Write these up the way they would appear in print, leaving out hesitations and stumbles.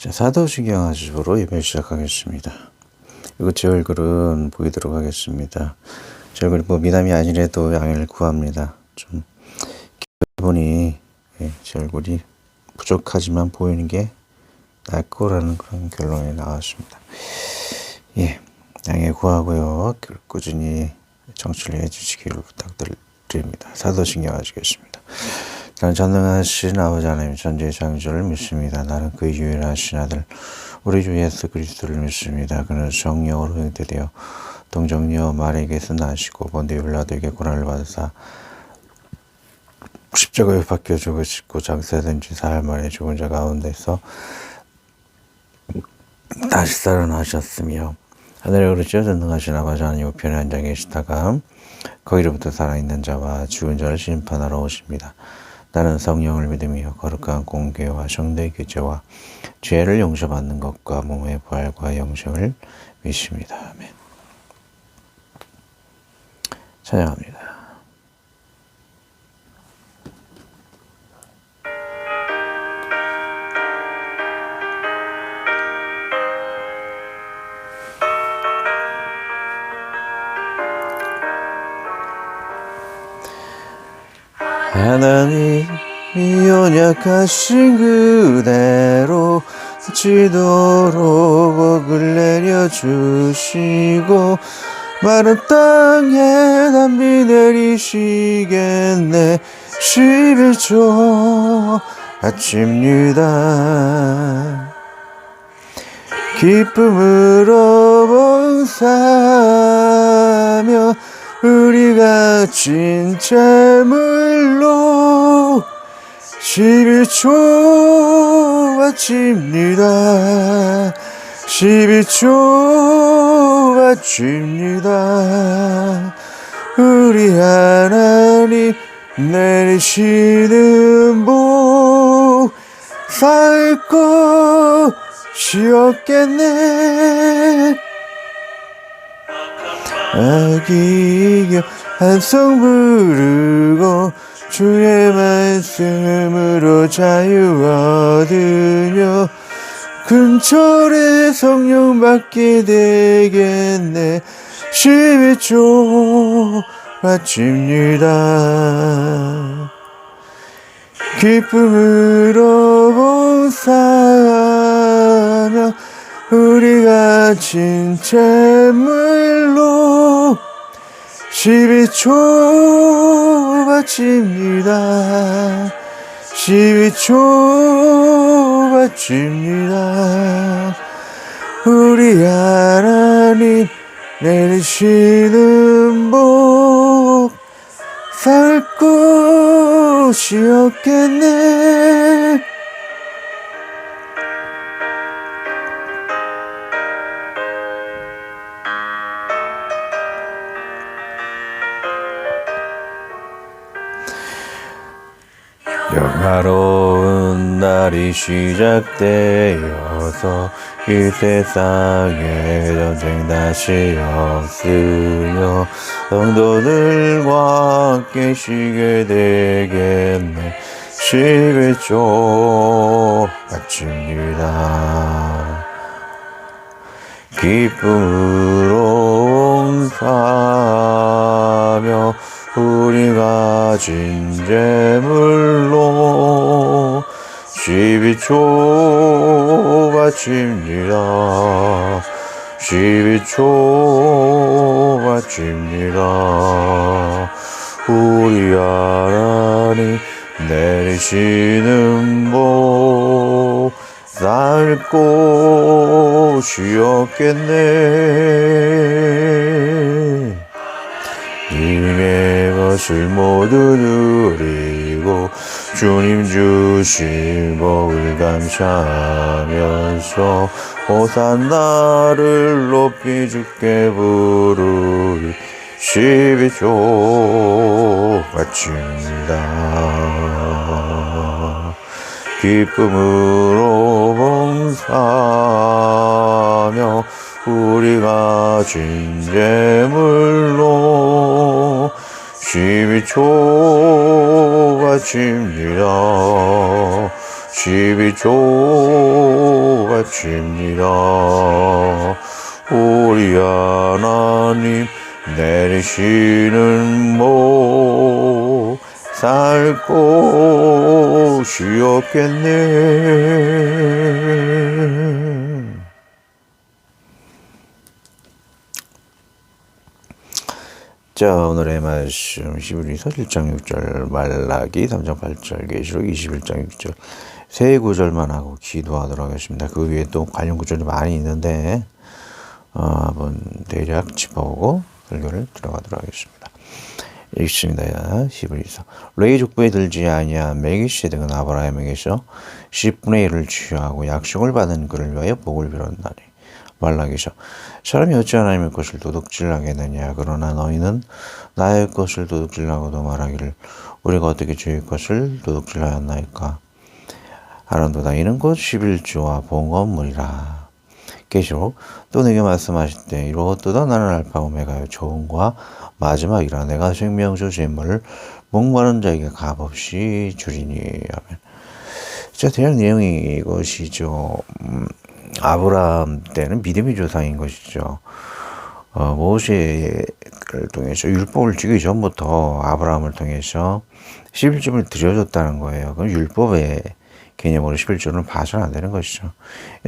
자, 사도신경화집으로 예배 시작하겠습니다. 이거 제 얼굴은 보이도록 하겠습니다. 제 얼굴이 뭐 미남이 아니래도 양해를 구합니다. 좀 기분이 제 얼굴이 부족하지만 보이는 게 나을 거라는 그런 결론이 나왔습니다. 양해 구하고요. 꾸준히 청취를 해주시기를 부탁드립니다. 사도신경화지겠습니다. 나는 전능하신 아버지 하나님 전지의 창조를 믿습니다. 나는 그 유일하신 아들 우리 주 예수 그리스도를 믿습니다. 그는 성령으로 잉태되어 동정녀 마리에게서 나시고 본디오 빌라도에게 고난을 받으사 십자가에 박혀 죽으시고 장사된 지 사흘 만에 죽은 자 가운데서 다시 살아나셨으며 하늘에 오르시어 전능하신 아버지 하나님 우편에 앉아 계시다가 거기로부터 살아있는 자와 죽은 자를 심판하러 오십니다. 나는 성령을 믿으며 거룩한 공교와 성도의 교제와 죄를 용서받는 것과 몸의 부활과 영생을 믿습니다. 아멘. 찬양합니다. 하나님이 언약하신 그대로 지도록 복을 내려주시고 마른 땅에 담비 내리시겠네. 11조 아침유다 기쁨으로 봉사하며 우리가 진 재물로 11조 바칩니다. 11조 바칩니다. 우리 하나님 내리시는 복 살 것이 없겠네. 아기여 한송 부르고 주의 말씀으로 자유 얻으며 근처에 성령 받게 되겠네. 11조 바칩니다. 기쁨으로 봉사하며 우리가 진 재물로 12조 바칩니다. 12조 바칩니다. 우리 하나님 내리시는 복 살 곳이 없겠네. 영화로운 날이 시작되어서 이 세상에 전쟁 다시 없으며 성도들과 함께 쉬게 되겠네. 11조 바칩니다. 기쁨으로 봉사하며 우리가 진 재물로 12조 바칩니다. 12조 바칩니다. 우리 하나님 내리시는 복 살 곳이 없겠네. 님의 것을 모두 누리고 주님 주신 복을 감사하면서 호산나를 높이 주께 부르리. 12조 바칩니다. 기쁨으로 봉사하며 우리가 진 재물로 12조 바칩니다. 12조 봅십니다. 우리 하나님 내리시는 모 살 곳이 없겠네. 자, 오늘의 말씀 히브리서 1장 6절, 말라기 3장 8절, 계시록 21장 6절 세 구절만 하고 기도하도록 하겠습니다. 그 위에 또 관련 구절이 많이 있는데 한번 대략 짚어보고 설교를 들어가도록 하겠습니다. 읽습니다. 히브리서. 레위 족보에 들지 아니한 멜기세덱은 아브라함에게서 10분의 1을 취하고 약속을 받은 그를 위하여 복을 빌었나니. 말라기서. 사람이 어찌 하나님의 것을 도둑질하겠느냐. 그러나 너희는 나의 것을 도둑질하고도 말하기를 우리가 어떻게 주의 것을 도둑질하였나이까. 하란도다. 이는 곧 11조와 봉헌물이라. 계시록. 또 내게 말씀하실 때 이로도다 나는 알파 오메가요 처음과 마지막이라. 내가 생명수 재물을 목마른 자에게 값없이 주리니. 아멘. 자, 대략 내용이 이것이죠. 아브라함 때는 믿음의 조상인 것이죠. 모세를 통해서 율법을 주기 전부터 아브라함을 통해서 11조를 드려줬다는 거예요. 그럼 율법의 개념으로 11조는 봐서는 안 되는 것이죠.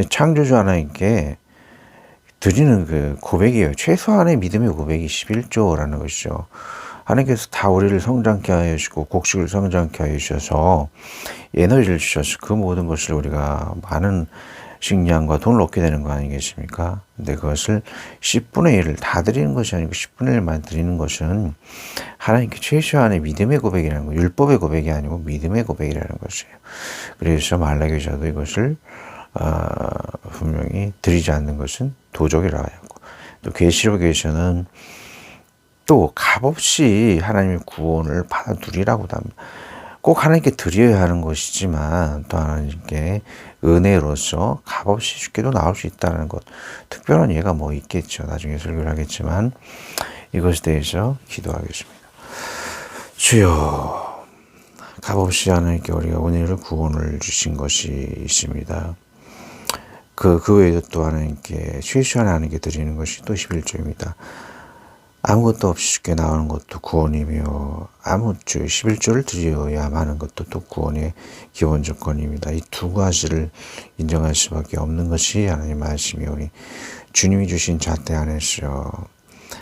창조주 하나님께 드리는 그 고백이에요. 최소한의 믿음의 고백이 11조라는 것이죠. 하나님께서 다 우리를 성장케 하여 주시고 곡식을 성장케 하여 주셔서 에너지를 주셔서 그 모든 것을 우리가 많은 식량과 돈을 얻게 되는 거 아니겠습니까? 근데 그것을 10분의 1을 다 드리는 것이 아니고 10분의 1만 드리는 것은 하나님께 최소한의 믿음의 고백이라는 거, 율법의 고백이 아니고 믿음의 고백이라는 것이에요. 그래서 말라기서도 이것을 분명히 드리지 않는 것은 도적이라고 하고, 또 계시록에서는 또 값없이 하나님의 구원을 받아두리라고도 합니다. 꼭 하나님께 드려야 하는 것이지만 또 하나님께 은혜로서 값없이 주께도 나올 수 있다는 것, 특별한 예가 뭐 있겠죠. 나중에 설교를 하겠지만 이것에 대해서 기도하겠습니다. 주여, 값없이 하나님께 우리가 은혜를 구원을 주신 것이 있습니다. 그 외에도 또 하나님께 최소한 하나님께 드리는 것이 또 11조입니다. 아무것도 없이 주께 나오는 것도 구원이며 아무주 11조를 드려야만 하는 것도 또 구원의 기본 조건입니다. 이 두 가지를 인정할 수밖에 없는 것이 하나님의 말씀이오니 주님이 주신 잣대 안에서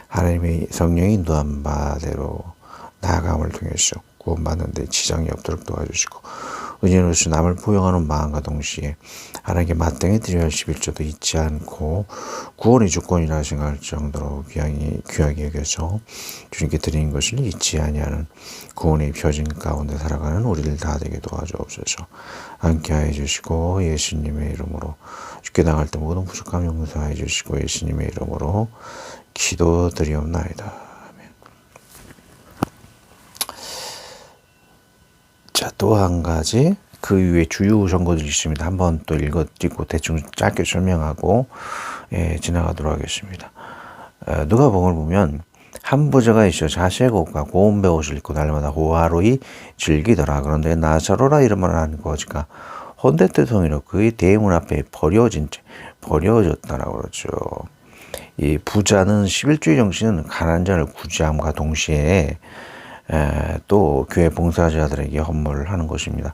하나님의 성령이 인도한 바대로 나아감을 통해서 구원받는 데 지장이 없도록 도와주시고 은혜로서 남을 포용하는 마음과 동시에 하나님께 마땅히 드려야 할 11조도 잊지 않고 구원의 조건이라 생각할 정도로 귀하게 여겨서 주님께 드리는 것을 잊지 아니하는 구원의 표징 가운데 살아가는 우리를 다 되게 도와주옵소서. 함께 하여 주시고 예수님의 이름으로 죽게 나갈 때 모든 부족함 용서하여 주시고 예수님의 이름으로 기도드리옵나이다. 자, 또 한 가지 그 위에 주요 정보들이 있습니다. 한번 또 읽고 대충 짧게 설명하고 지나가도록 하겠습니다. 누가복음을 보면 한 부자가 있어 자색 옷과 고운 베옷을 입고 날마다 호화로이 즐기더라. 그런데 나사로라 이름을 하는 거지가 혼대뜨성이로 그의 대문 앞에 버려졌다라고 그러죠. 이 부자는 11조의 정신은 가난한 자를 구제함과 동시에 또 교회 봉사자들에게 헌물을 하는 것입니다.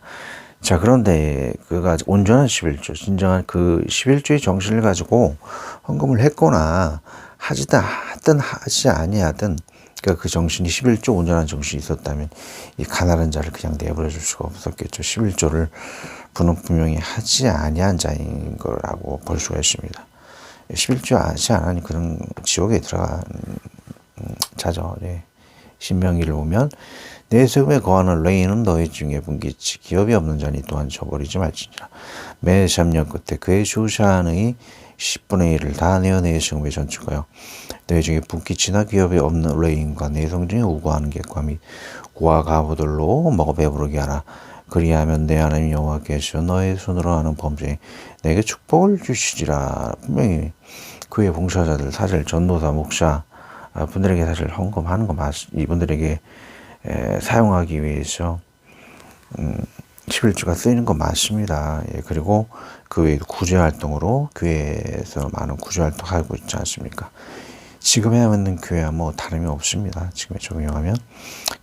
자, 그런데 그가 온전한 11조, 진정한 그 11조의 정신을 가지고 헌금을 했거나 하든 하지 아니하든 그러니까 그 정신이 11조 온전한 정신이 있었다면 이 가난한 자를 그냥 내버려 줄 수가 없었겠죠. 11조를 분명히 하지 아니한 자인 거라고 볼 수가 있습니다. 11조 하지 않으니 그런 지옥에 들어간 자죠. 네. 신명기를 보면 내 세금에 거하는 레인은 너희 중에 분기치 기업이 없는 자니 또한 저버리지 말지니라. 매 3년 끝에 그의 수산의 10분의 1을 다 내어 내 세금에 전축하여 너희 중에 분기치나 기업이 없는 레인과 내성 중에 우고하는 객과 및 고아 가부들로 먹어 배부르게 하라. 그리하면 내 하나님 여호와께서 너의 손으로 하는 범죄에 내게 축복을 주시리라. 분명히 그의 봉사자들 사실 전도사 목사 분들에게 사실 헌금하는 거 이분들에게 사용하기 위해서 11조가 쓰이는 건 맞습니다. 예, 그리고 그 외에도 구제활동으로 교회에서 많은 구제활동 하고 있지 않습니까? 지금 해야 하는 교회와 뭐 다름이 없습니다. 지금에 적용하면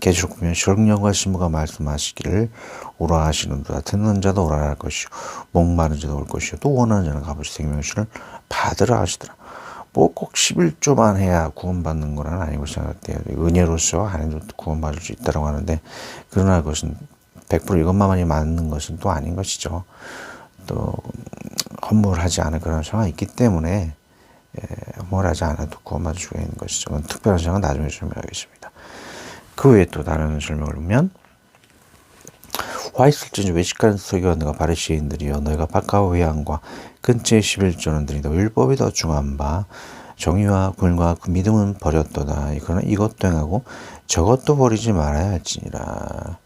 계시록 보면 성령과 신부가 말씀하시기를 오라 하시는도다. 듣는 자도 오라 할 것이요 목마른 자도 올 것이요 또 원하는 자는 값없이 생명수를 받으라 하시더라. 뭐 꼭 11조만 해야 구원받는 거는 아니고 생각돼요. 은혜로서 안 해도 구원받을 수 있다고 하는데 그러나 그것은 100% 이것만이 맞는 것은 또 아닌 것이죠. 또 헌물하지 않은 그런 상황이 있기 때문에 헌물하지 않아도 구원받을 수가 있는 것이죠. 그건 특별한 상황은 나중에 설명하겠습니다. 그 외에 또 다른 설명을 보면 화 있을진지 외식하는 서기관들과 바리새인들이여 너희가 바카와 회양과 근처의 11조는 드리다 율법이 더 중한 바 정의와 군과 그 믿음은 버렸도다. 그러나 이것도 행하고 저것도 버리지 말아야 할지니라.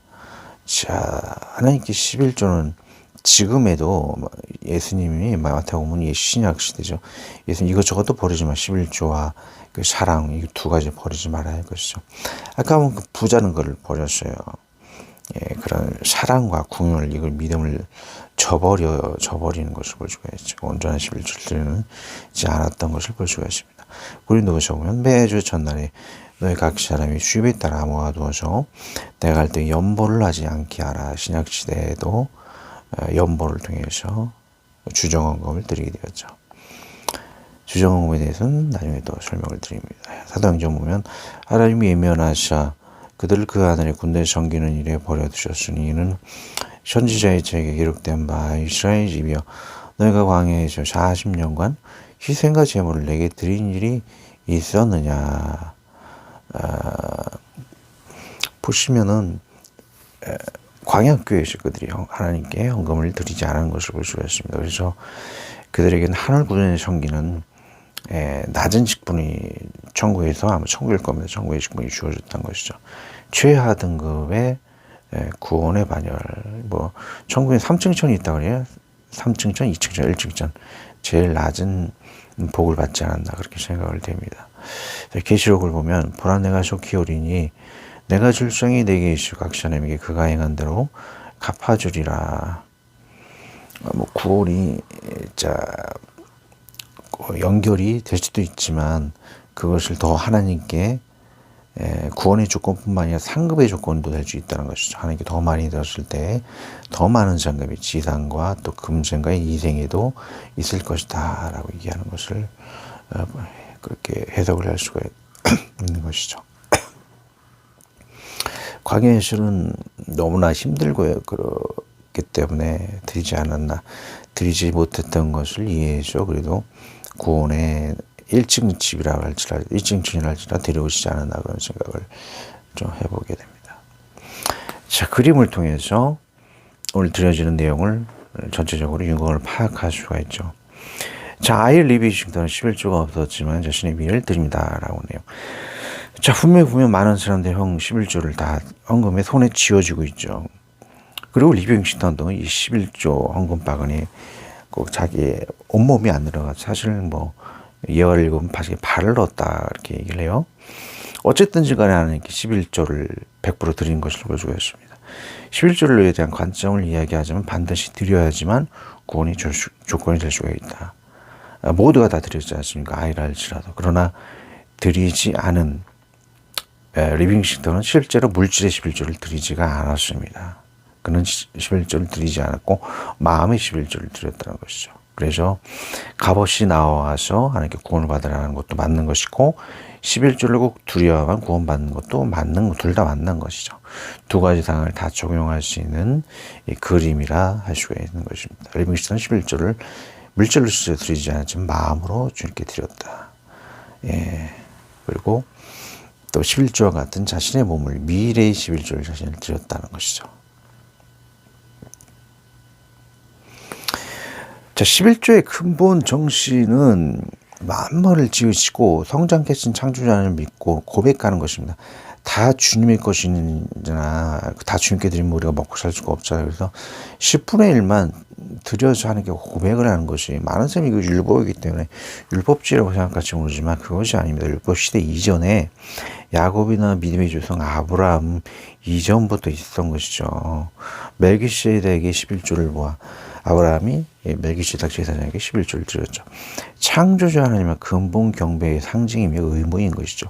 자, 하나님께 11조는 지금에도 예수님이 마태복음 신약 시대죠. 예수님 이것저것도 버리지 마. 11조와 그 사랑 이 두 가지 버리지 말아야 할 것이죠. 아까 그 부자는 그걸 버렸어요. 예, 그런 사랑과 궁율 이걸 믿음을 저버리는 것을 볼 수가 있죠. 온전한 11조를 드리지 않았던 것을 볼 수가 있습니다. 고린도후서 보면 매주 첫날에 너희 각 사람이 수입에 따라 모아두어서 내가 갈 때 연보를 하지 않게 하라. 신약시대에도 연보를 통해서 주정헌금을 드리게 되었죠. 주정헌금에 대해서는 나중에 또 설명을 드립니다. 사도행전 보면 하나님이 예면하사 그들을 그 하늘의 군대 섬기는 일에 버려두셨으니 이는 선지자의 책에 기록된 바 이스라엘 집이여 너희가 광야에서 40년간 희생과 제물을 내게 드린 일이 있었느냐. 보시면은 광야교회에서 그들이 하나님께 헌금을 드리지 않은 것을 볼 수가 있습니다. 그래서 그들에게는 하늘 군대에 섬기는 낮은 직분이 천국에서 아마 천국일 겁니다. 천국의 직분이 주어졌던 것이죠. 최하 등급의 구원의 반열. 뭐 천국에 3층천이 있다 그래요. 3층천, 2층천, 1층천 제일 낮은 복을 받지 않았나 그렇게 생각을 됩니다. 계시록을 보면 보라 내가 속히 오리니 내가 줄 성이 내게 있어 각 사람에게 그가 행한 대로 갚아주리라. 뭐 구원이 연결이 될 수도 있지만 그것을 더 하나님께 구원의 조건뿐만 아니라 상급의 조건도 될 수 있다는 것이죠. 하나님께 더 많이 들었을 때 더 많은 상급이 지상과 또 금생과의 이생에도 있을 것이다 라고 얘기하는 것을 그렇게 해석을 할 수가 있는 것이죠. 광야에서는 너무나 힘들고 그렇기 때문에 드리지 못했던 것을 이해해서 그래도 구원의 1층 집이라고 할지라도 1층 주인이라 할지라도 데려오시지 않았나 그런 생각을 좀 해보게 됩니다. 자, 그림을 통해서 오늘 드려지는 내용을 전체적으로 윤곽을 파악할 수가 있죠. 자, 아이 리비싱턴은 11조가 없었지만 자신의 미를 드립니다 라고 하네요. 자, 분명히 보면 많은 사람들이 11조를 다 헌금에 손에 쥐어지고 있죠. 그리고 리빙스턴도 이 11조 헌금 바구니 꼭 자기의 온몸이 안 들어가 사실 뭐 예화를 읽으면 발을 넣었다 이렇게 얘기를 해요. 어쨌든지 간에 하나님께 11조를 100% 드리는 것을 볼 수가 있습니다. 11조에 대한 관점을 이야기하자면 반드시 드려야지만 구원이 조건이 될 수가 있다. 모두가 다 드렸지 않습니까? 아이라 할지라도. 그러나 드리지 않은 리빙스턴은 실제로 물질의 11조를 드리지가 않았습니다. 그는 11조를 드리지 않았고 마음의 11조를 드렸다는 것이죠. 그래서 값없이 나와서 하나님께 구원을 받으라는 것도 맞는 것이고 11조를 꼭 드려야만 구원받는 것도 맞는 둘 다 맞는 것이죠. 두 가지 상황을 다 적용할 수 있는 이 그림이라 할 수가 있는 것입니다. 리빙스턴은 11조를 물질로 드리지 않았지만 마음으로 주님께 드렸다. 예. 그리고 또 11조와 같은 자신의 몸을 미래의 11조를 자신을 드렸다는 것이죠. 자, 11조의 근본 정신은 만물을 지으시고 성장케 하신 창조자를 믿고 고백하는 것입니다. 다 주님의 것이잖아. 다 주님께 드리면 우리가 먹고 살 수가 없잖아요. 그래서 10분의 1만 드려서 하는 게 고백을 하는 것이 많은 사람이 이거 율법이기 때문에 율법주의라고 생각할지 모르지만 그것이 아닙니다. 율법 시대 이전에 야곱이나 믿음의 조상 아브라함 이전부터 있었던 것이죠. 멜기세덱의 11조를 보아 아브라함이 멜기세덱 제사장에게 11조를 드렸죠. 창조주 하나님의 근본 경배의 상징이며 의무인 것이죠.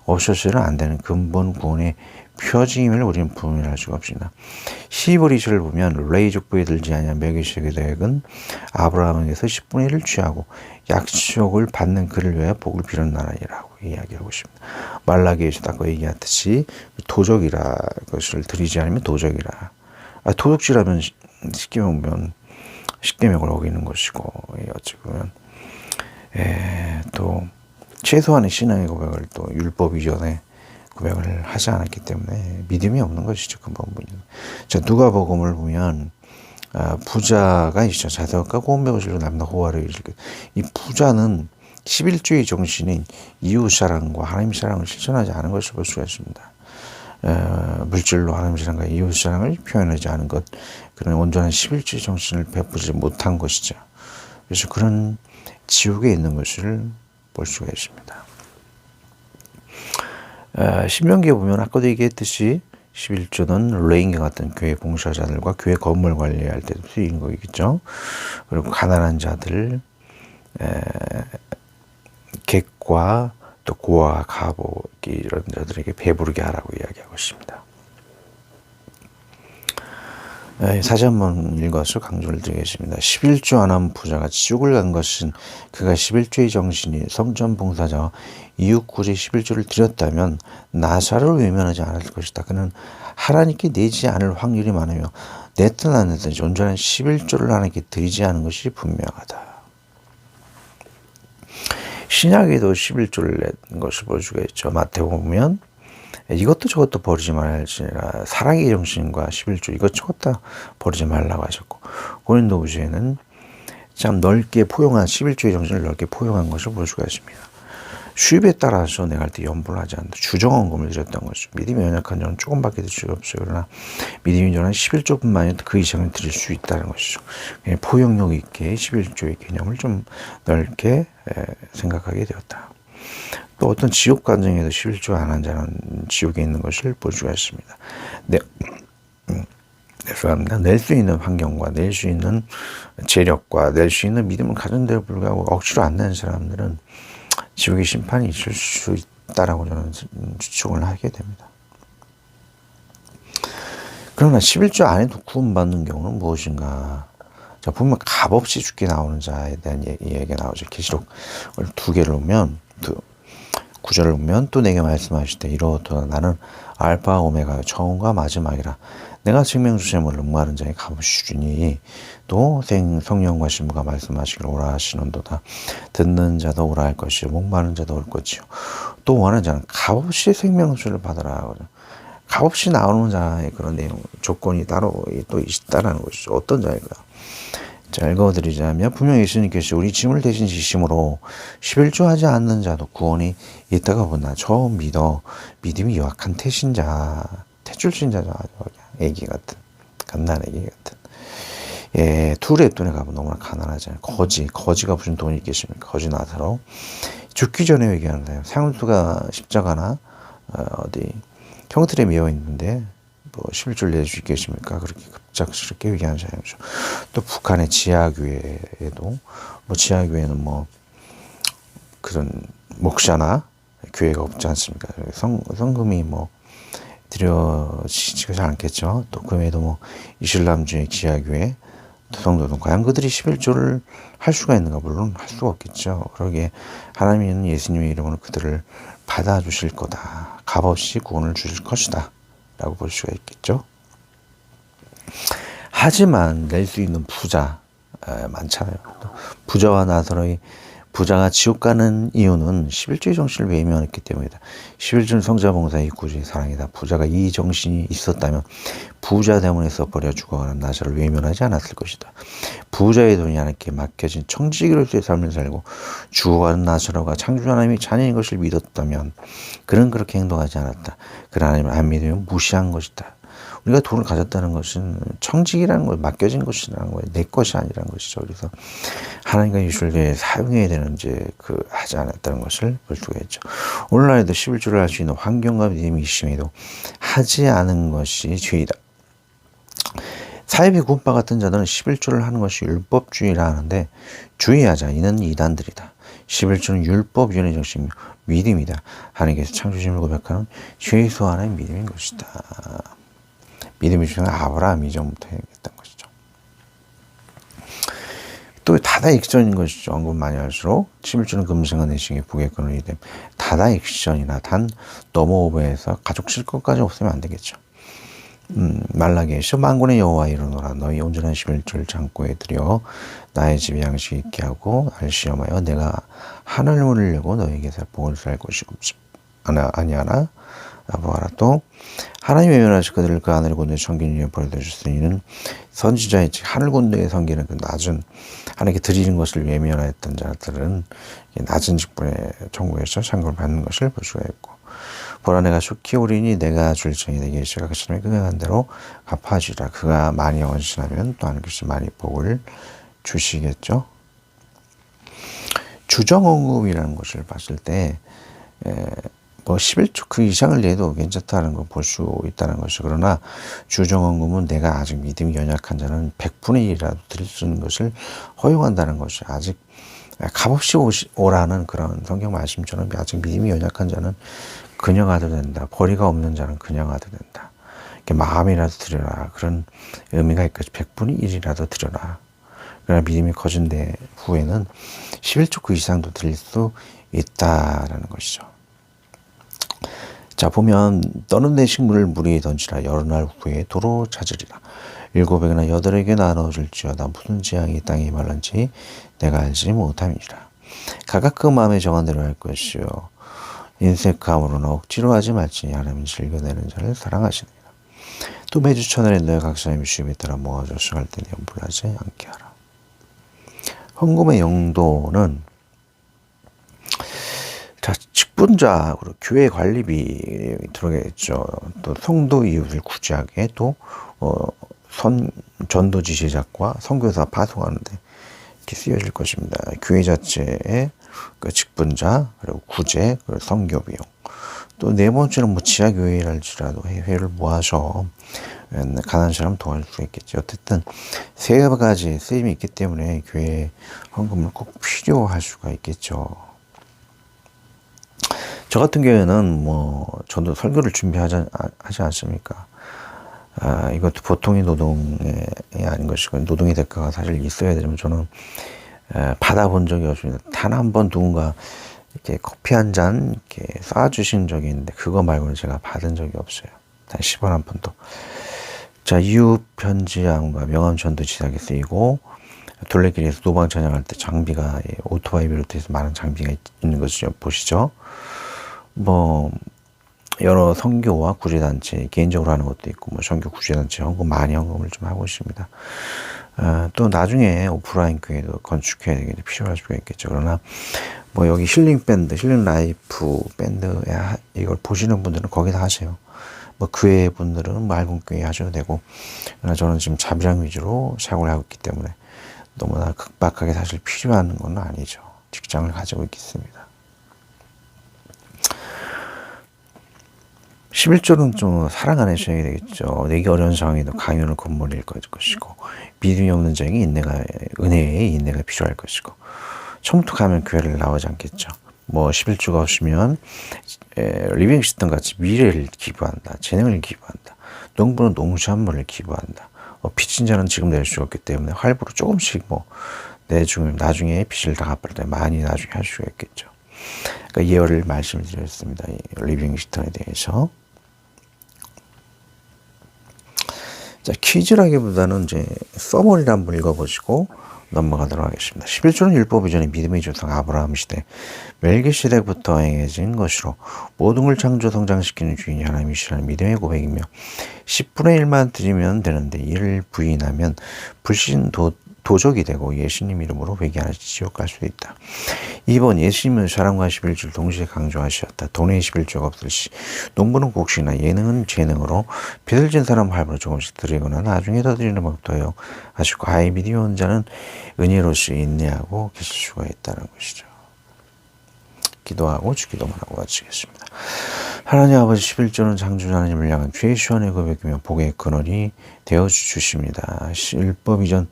없어서는 안 되는 근본 구원의 표징임을 우리는 부인할 수가 없습니다. 12월 2절을 보면 레위 족보에 들지 아니한 멜기세덱은 아브라함에게서 10분의 1을 취하고 약속을 받는 그를 위하여 복을 빌었나니라고 이야기하고 있습니다. 말라기에서 아까 얘기했듯이 도적이라 것을 드리지 않으면 도적이라. 도둑질하면 십계명은 십계명을 어기는 것이고 어찌 보면 또 최소한의 신앙의 고백을 또 율법 이전에 고백을 하지 않았기 때문에 믿음이 없는 것이죠. 근본분이. 자, 누가복음을 보면 부자가 있죠. 자덕과 고운배고실로 남다 호화를 이르게. 이 부자는 11조의 정신인 이웃사랑과 하나님 사랑을 실천하지 않은 것을 볼 수가 있습니다. 물질로 하나님 사랑과 이웃사랑을 표현하지 않은 것, 그런 온전한 11조의 정신을 베푸지 못한 것이죠. 그래서 그런 지옥에 있는 것을 볼 수가 있습니다. 신명기에 보면 아까도 얘기했듯이 11조는 레인과 같은 교회 봉사자들과 교회 건물 관리할 때도 쓰인 거겠죠. 그리고 가난한 자들, 객과 또 고아, 가보 이런 자들에게 배부르게 하라고 이야기하고 있습니다. 사실 한번 읽어서 강조를 드리겠습니다. 11조 안 한 부자가 지옥을 간 것은 그가 11조의 정신이 성전 봉사자와 이웃 구제 11조를 드렸다면 나사를 외면하지 않을 것이다. 그는 하나님께 내지 않을 확률이 많으며 냈든 안 냈든지 온전한 11조를 하나님께 드리지 않은 것이 분명하다. 신약에도 11조를 낸 것을 볼 수가 있죠. 마태복음 보면 이것도 저것도 버리지 말지니라. 사랑의 정신과 11조 이것저것 다 버리지 말라고 하셨고, 고린도후서에는 참 넓게 포용한 11조의 정신을 넓게 포용한 것을 볼 수가 있습니다. 수입에 따라서 내가 할 때 염불을 하지 않는다. 주정헌금을 드렸던 것이죠. 믿음이 연약한 자는 조금밖에 드릴 수가 없어요. 그러나 믿음이 연약한 11조뿐만 아니라 그 이상을 드릴 수 있다는 것이죠. 포용력 있게 11조의 개념을 좀 넓게 생각하게 되었다. 또 어떤 지옥 간증에도 11조 안 한 자는 지옥에 있는 것을 볼 수가 있습니다. 낼 수 있는 환경과 낼 수 있는 재력과 낼 수 있는 믿음을 가진 데도 불구하고 억지로 안 내는 사람들은 지옥의 심판이 있을 수 있다라고 저는 추측을 하게 됩니다. 그러나 11조 안에도 구원받는 경우는 무엇인가? 자, 보면 값없이 죽게 나오는 자에 대한 얘기가 나오죠. 계시록을 2개를 보면 9절을 보면 또 내게 말씀하시되 이러하도다 나는 알파 오메가 처음과 마지막이라. 내가 생명주sem을 목마른 자에게 값없이 주니 또 성령과 신부가 말씀하시기를 오라 하시는도다. 듣는 자도 오라 할 것이요 목마른 자도 올 것이요 또 원하는 자는 값없이 생명수를 받으라. 값없이 나오는 자의 그런 내용 조건이 따로 또 있다라는 것이죠. 어떤 자일까? 자, 읽어드리자면 분명히 예수님께서 우리 짐을 대신 지심으로 11조 하지 않는 자도 구원이 있다가 보나 처음 믿음이 약한 태신자, 태출신자죠. 애기 같은, 갓난 애기 같은. 둘의 돈에 가면 너무나 가난하잖아요. 거지가 무슨 돈이 있겠습니까? 거지 나사로 죽기 전에 얘기하는데요. 상수가 십자가나 어디 형틀에 매여 있는데 뭐 11조를 내줄 수 있겠습니까? 그렇게 급작스럽게 얘기하는 사람이죠. 또 북한의 지하교회에도 뭐 지하교회는 뭐 그런 목사나 교회가 없지 않습니까? 성금이 뭐 드려지지가 잘 않겠죠. 또 그 외에도 뭐 이슬람주의 지하교회 성도는 과연 그들이 11조를 할 수가 있는가? 물론 할 수가 없겠죠. 그러기에 하나님은 예수님의 이름으로 그들을 받아주실 거다. 값없이 구원을 주실 것이다. 라고 볼 수가 있겠죠. 하지만 낼 수 있는 부자 많잖아요. 부자와 나사로의 부자가 지옥 가는 이유는 11조의 정신을 외면했기 때문이다. 11조는 성자봉사의 구주의 사랑이다. 부자가 이 정신이 있었다면 부자 때문에 써버려 죽어가는 나사로를 외면하지 않았을 것이다. 부자의 돈이 하나님께 맡겨진 청지기로서의 삶을 살고 죽어가는 나사로가 창조주 하나님이 자녀인 것을 믿었다면 그는 그렇게 행동하지 않았다. 그러나 하나님을 안 믿으면 무시한 것이다. 우리가 돈을 가졌다는 것은 청직이라는 걸 맡겨진 것이라는 거예요. 내 것이 아니라는 것이죠. 그래서 하나님과 유술에 사용해야 되는 하지 않았다는 것을 볼 수가 있죠. 오늘날에도 11조를 할 수 있는 환경과 믿음이 있음에도 하지 않은 것이 죄이다. 사입이 구원 바 같은 자들은 11조를 하는 것이 율법주의라 하는데 주의하자. 이는 이단들이다. 11조는 율법 위원의 정신이며 믿음이다. 하나님께서 창조심을 고백하는 최소 하나의 믿음인 것이다. 믿음이 주는 아브라함이 이전부터 해야겠다는 것이죠. 또 다다익선인 것이죠. 언급 많이 할수록 11조는 금생과 내식의 부객권을 이됨. 다다익선이나 단 넘어오버해서 가족 실컷까지 없으면 안 되겠죠. 말라기에서 만군의 여호와 이르노라. 너희 온전한 11조를 창고에 들여 나의 집에 양식 있게 하고 날 시험하여 내가 하늘 문을 열고 너희에게서 복을 쌀 것이 아니하나. 보아라. 또 하나님 외면하시 그들을 그 하늘 군대의 성긴 위에 버려두셨으니 이는 선지자의 하늘 군대의 성기는 그 낮은 하나님께 드리는 것을 외면하였던 자들은 낮은 직분의 천국에서 상급을 받는 것을 볼 수가 있고, 보라 내가 속히 오리니 내가 줄 정이 내게 있으라. 그 사람이 그가 한 대로 갚아주리라. 그가 많이 헌신하면 또 하나님께서 많이 복을 주시겠죠. 주정언급이라는 것을 봤을 때 11조 그 이상을 내도 괜찮다는 걸 볼 수 있다는 것이죠. 그러나 주정언급은 내가 아직 믿음이 연약한 자는 100분의 1이라도 드릴 수 있는 것을 허용한다는 것이, 아직 값없이 오라는 그런 성경 말씀처럼 아직 믿음이 연약한 자는 그녀 가도 된다. 벌이가 없는 자는 그녀 가도 된다. 마음이라도 드려라. 그런 의미가 있겠죠. 100분의 1이라도 드려라. 그러나 믿음이 커진 후에는 11조 그 이상도 드릴 수 있다라는 것이죠. 자, 보면 떠는 내 식물을 물 위에 던지라. 여러 날 후에 도로 찾으리라. 7에게나 8에게 나눠줄지어다. 무슨 재앙이 땅에 말란지 내가 알지 못함이라. 각각 그 마음에 정한 대로 할 것이요 인색함으로는 억지로 하지 말지니 하나님은 즐겨내는 자를 사랑하시느니라. 또 매주 천일에 너희 각 사람이 주임에 따라 모아져 수할 때 염불하지 않게 하라. 헌금의 용도는 직분자, 그리고 교회 관리비 들어가겠죠. 또 성도 이웃을 구제하게, 또 전도 지시작과 선교사 파송하는데 이렇게 쓰여질 것입니다. 교회 자체의 그 직분자, 그리고 구제, 그리고 선교 비용. 또 네 번째는 지하교회랄지라도 회를 모아서 가난한 사람 도와줄 수 있겠죠. 어쨌든 세 가지 쓰임이 있기 때문에 교회 헌금을 꼭 필요할 수가 있겠죠. 저 같은 경우에는 저도 설교를 하지 않습니까? 이것도 보통의 노동이 아닌 것이고, 노동의 대가가 사실 있어야 되지만 저는 받아본 적이 없습니다. 단 한 번 누군가 이렇게 커피 한 잔 이렇게 쏴주신 적이 있는데 그거 말고는 제가 받은 적이 없어요. 단 10원 한 푼도. 자, 이웃 편지함과 명함 전도 지사에 쓰이고, 둘레길에서 노방 찬양할 때 장비가 오토바이 비롯해서 많은 장비가 있는 것을 보시죠. 여러 선교와 구제단체, 개인적으로 하는 것도 있고, 선교 구제단체 많이 헌금을 좀 하고 있습니다. 또 나중에 오프라인 교회도 건축해야 되겠는데 필요할 수가 있겠죠. 그러나 여기 힐링 밴드, 힐링 라이프 밴드 이걸 보시는 분들은 거기다 하세요. 교회 분들은 맑은 교회 하셔도 되고, 그러나 저는 지금 자비랑 위주로 사용을 하고 있기 때문에 너무나 급박하게 사실 필요한 건 아니죠. 직장을 가지고 있겠습니다. 11조는 좀 사랑 안 해주셔야 되겠죠. 내게 어려운 상황에도 강연을 건물일 것이고, 믿음이 없는 자에게 은혜의 인내가 필요할 것이고, 처음부터 가면 교회를 나오지 않겠죠. 11조가 없으면 리빙스턴 같이 미래를 기부한다. 재능을 기부한다. 농부는 농수산물을 기부한다. 빚진 자는 지금 낼 수가 없기 때문에 할부로 조금씩 내주면 나중에 빚을 다 갚을 때 많이 나중에 할 수가 있겠죠. 그러니까 예언을 말씀드렸습니다. 리빙스턴에 대해서. 자, 퀴즈라기보다는 서머리를 한번 읽어보시고 넘어가도록 하겠습니다. 11조는 율법 이전의 믿음의 조상 아브라함 시대 멜기시덱부터 행해진 것으로 모든 걸 창조 성장시키는 주인이 하나님이시라는 믿음의 고백이며 10분의 1만 드리면 되는데 이를 부인하면 불신 도적이 되고 예수님 이름으로 회개하지 지옥 갈 수도 있다. 2번 예수님은 사랑과 11조를 동시에 강조하셨다. 돈에 11조가 없을시 농부는 곡식이나 예능은 재능으로 비틀진 사람 할부로 조금씩 드리거나 나중에 더 드리는 법도요. 하시고 아이 믿음의 자는 은혜로서 인내하고 계실 수가 있다는 것이죠. 기도하고 주기도만 하고 마치겠습니다. 하나님 아버지 11조는 창조주 하나님을 향한 죄의 시원의 고백이며 복의 근원이 되어 주십니다. 율법 이전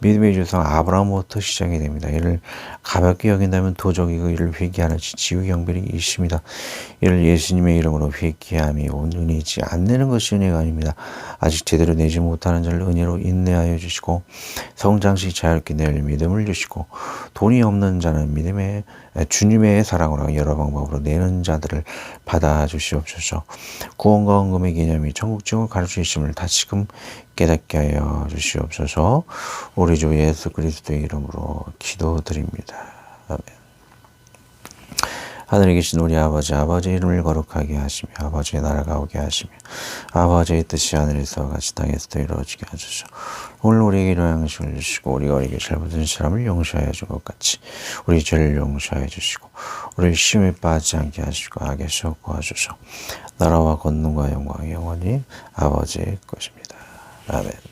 믿음의 조상 아브라함부터 시작이 됩니다. 이를 가볍게 여긴다면 도적이고 이를 회개하는 지옥의 형벌이 있습니다. 이를 예수님의 이름으로 회개함이 온 은혜이지 안 내는 것이 은혜가 아닙니다. 아직 제대로 내지 못하는 자를 은혜로 인내하여 주시고 성장시 자유롭게 낼 믿음을 주시고 돈이 없는 자는 믿음의 주님의 사랑으로 여러 방법으로 내는 자들을 받아주시옵소서. 구원과 헌금의 개념이 천국적으로 가르치심을 다시금 깨닫게 하여 주시옵소서. 우리 주 예수 그리스도의 이름으로 기도드립니다. 아멘. 하늘에 계신 우리 아버지, 아버지의 이름을 거룩하게 하시며 아버지의 나라가 오게 하시며 아버지의 뜻이 하늘에서 같이 땅에서도 이루어지게 하소서. 오늘 우리에게 일용할 양식을 주시고 우리가 우리에게 잘못한 사람을 용서하여 준 것 같이 우리 죄를 용서하여 주시고 우리를 시험에 빠지지 않게 하시고 악에서 구하소서. 나라와 권능과 영광이 영원히 아버지의 것입니다. 아멘.